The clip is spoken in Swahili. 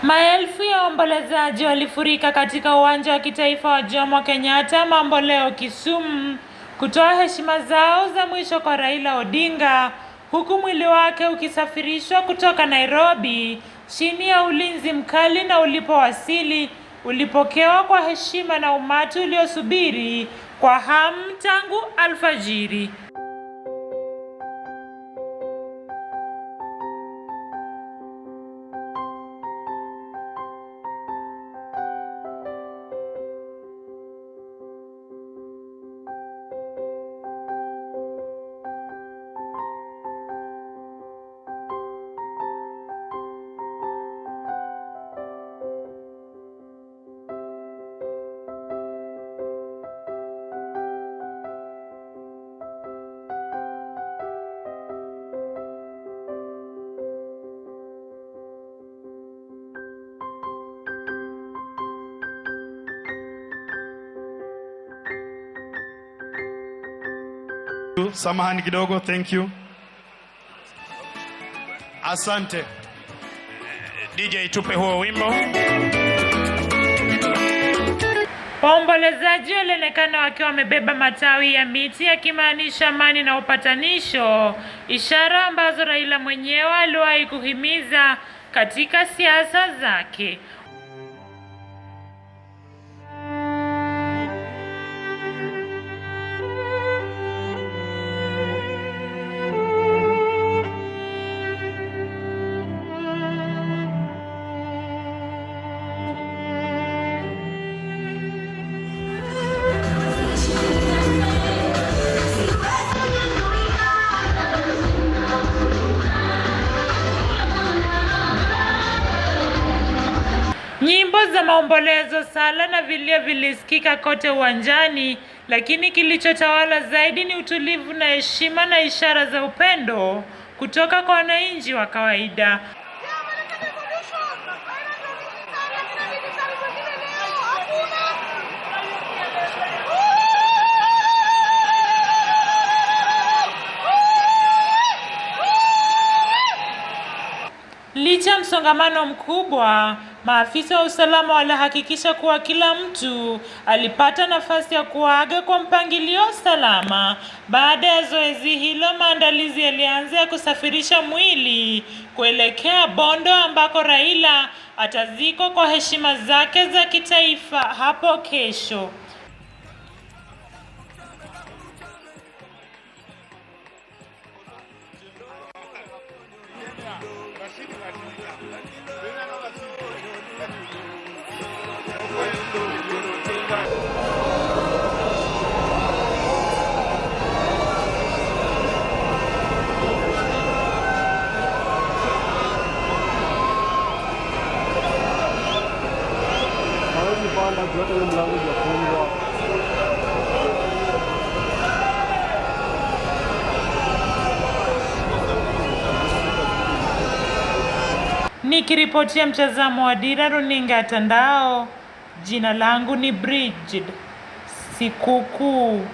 Maelfu ya waombolezaji walifurika katika uwanja wa kitaifa wa Jomo Kenyatta Mamboleo, Kisumu, kutoa heshima zao za mwisho kwa Raila Odinga, huku mwili wake ukisafirishwa kutoka Nairobi chini ya ulinzi mkali, na ulipowasili ulipokewa kwa heshima na umati uliosubiri kwa hamu tangu alfajiri. Samahani kidogo, thank you. Asante. DJ, tupe huo wimbo. Waombolezaji walionekana wakiwa wamebeba matawi ya miti yakimaanisha amani na upatanisho, ishara ambazo Raila mwenyewe aliwahi kuhimiza katika siasa zake. Nyimbo za maombolezo, sala na vilio vilisikika kote uwanjani, lakini kilichotawala zaidi ni utulivu na heshima na ishara za upendo kutoka kwa wananchi wa kawaida. Licha ya msongamano mkubwa, maafisa wa usalama walihakikisha kuwa kila mtu alipata nafasi ya kuaga kwa mpangilio salama. Baada ya zoezi hilo, maandalizi yalianza ya kusafirisha mwili kuelekea Bondo, ambako Raila atazikwa kwa heshima zake za kitaifa hapo kesho. Nikiripotia mtazamo wa Dira Runinga ya Tandao, jina langu ni Bridget Sikukuu.